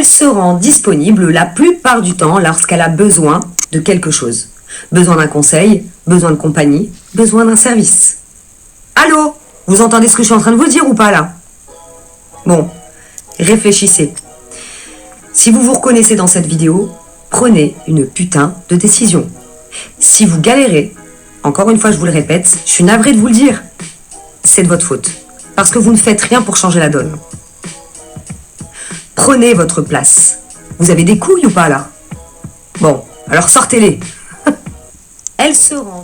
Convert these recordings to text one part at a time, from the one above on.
Elle se rend disponible la plupart du temps lorsqu'elle a besoin de quelque chose. Besoin d'un conseil, besoin de compagnie, besoin d'un service. Allô? Vous entendez ce que je suis en train de vous dire ou pas là? Bon, réfléchissez. Si vous vous reconnaissez dans cette vidéo, prenez une putain de décision. Si vous galérez, encore une fois je vous le répète, je suis navrée de vous le dire, c'est de votre faute. Parce que vous ne faites rien pour changer la donne. Prenez votre place. Vous avez des couilles ou pas là? Bon, alors sortez-les. Elle se rend...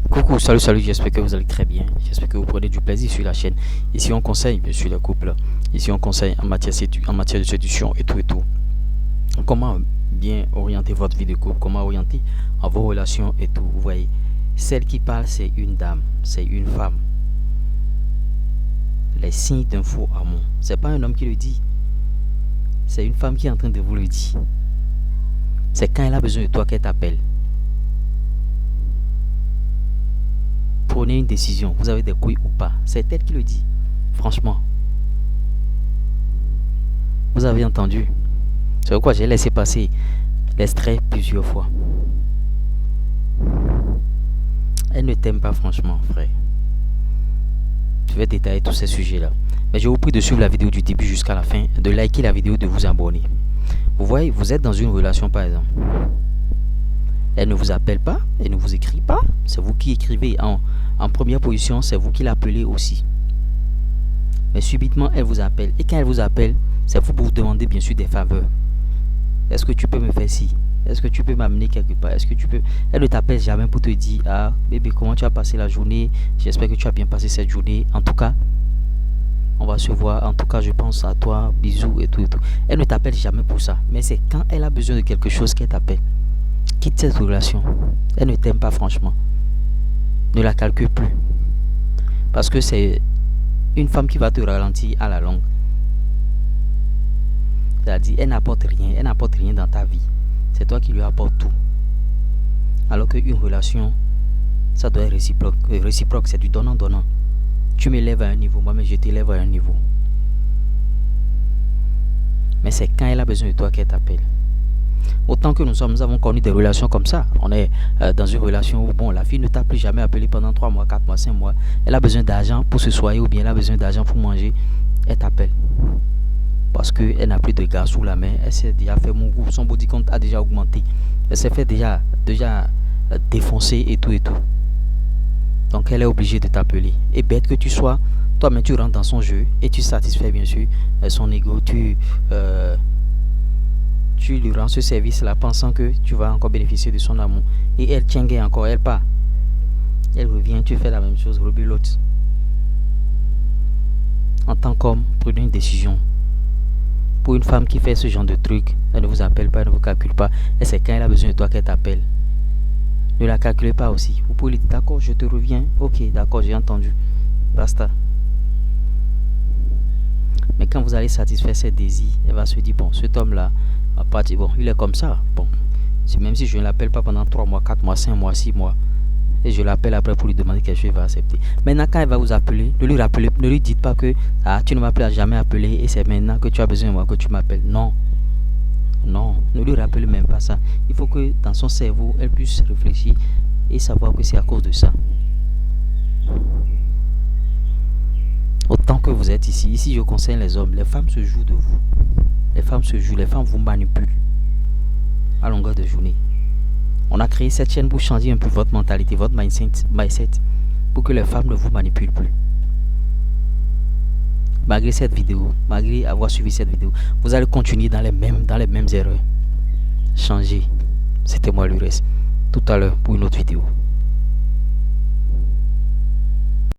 Coucou, salut, j'espère que vous allez très bien. J'espère que vous prenez du plaisir sur la chaîne. Ici on conseille bien sûr les couples. Ici on conseille en matière de séduction et tout. Comment bien orienter votre vie de couple, comment orienter vos relations et tout. Vous voyez, celle qui parle c'est une dame, c'est une femme. Les signes d'un faux amour, c'est pas un homme qui le dit, c'est une femme qui est en train de vous le dire. C'est quand elle a besoin de toi qu'elle t'appelle. Prenez une décision, vous avez des couilles ou pas, c'est elle qui le dit. Franchement, vous avez entendu. C'est pourquoi j'ai laissé passer l'extrait plusieurs fois. Elle ne t'aime pas franchement, frère. Je vais détailler tous ces sujets là, mais je vous prie de suivre la vidéo du début jusqu'à la fin, de liker la vidéo, de vous abonner. Vous voyez, vous êtes dans une relation par exemple, elle ne vous appelle pas, elle ne vous écrit pas, c'est vous qui écrivez en première position, c'est vous qui l'appelez aussi. Mais subitement elle vous appelle, et quand elle vous appelle, c'est vous pour vous demander bien sûr des faveurs. Est-ce que tu peux me faire ci? Est-ce que tu peux m'amener quelque part? Est-ce que tu peux... Elle ne t'appelle jamais pour te dire, ah bébé, comment tu as passé la journée? J'espère que tu as bien passé cette journée. En tout cas, on va se voir. En tout cas, je pense à toi. Bisous et tout. Elle ne t'appelle jamais pour ça. Mais c'est quand elle a besoin de quelque chose qu'elle t'appelle. Quitte cette relation. Elle ne t'aime pas franchement. Ne la calcule plus. Parce que c'est une femme qui va te ralentir à la longue. C'est-à-dire, elle n'apporte rien. Elle n'apporte rien dans ta vie. C'est toi qui lui apportes tout. Alors qu'une relation, ça doit être réciproque. Réciproque, c'est du donnant-donnant. Tu m'élèves à un niveau, moi mais je t'élève à un niveau. Mais c'est quand elle a besoin de toi qu'elle t'appelle. Autant que nous avons connu des relations comme ça. On est dans une relation où bon, la fille ne t'a plus jamais appelé pendant 3 mois, 4 mois, 5 mois. Elle a besoin d'argent pour se soigner ou bien elle a besoin d'argent pour manger. Elle t'appelle. Parce qu'elle n'a plus de gars sous la main. Elle s'est déjà fait mon goût. Son body count a déjà augmenté. Elle s'est fait déjà défoncer et tout. Donc elle est obligée de t'appeler. Et bête que tu sois, toi-même tu rentres dans son jeu et tu satisfais bien sûr son ego. Tu lui rends ce service-là pensant que tu vas encore bénéficier de son amour. Et elle tient encore, elle part. Elle revient, tu fais la même chose, rebelote. En tant qu'homme, prenez une décision. Pour une femme qui fait ce genre de truc, elle ne vous appelle pas, elle ne vous calcule pas. Et c'est quand elle a besoin de toi qu'elle t'appelle. Ne la calculez pas aussi. Vous pouvez lui dire d'accord, je te reviens. Ok, d'accord, j'ai entendu. Basta. Mais quand vous allez satisfaire ses désirs, elle va se dire bon, cet homme-là, à partir, bon, il est comme ça. Bon, même si je ne l'appelle pas pendant 3 mois, 4 mois, 5 mois, 6 mois, et je l'appelle après pour lui demander quelque chose, il va accepter. Maintenant, quand elle va vous appeler, ne lui dites pas que ah, tu ne m'as jamais appelé et c'est maintenant que tu as besoin de moi que tu m'appelles. Non. Non, ne lui rappelle même pas ça. Il faut que dans son cerveau, elle puisse réfléchir et savoir que c'est à cause de ça. Autant que vous êtes ici je conseille les hommes, les femmes se jouent de vous. Les femmes se jouent, les femmes vous manipulent à longueur de journée. On a créé cette chaîne pour changer un peu votre mentalité, votre mindset, pour que les femmes ne vous manipulent plus. Malgré cette vidéo, malgré avoir suivi cette vidéo, vous allez continuer dans les mêmes erreurs. Changez. C'était moi le reste. Tout à l'heure pour une autre vidéo.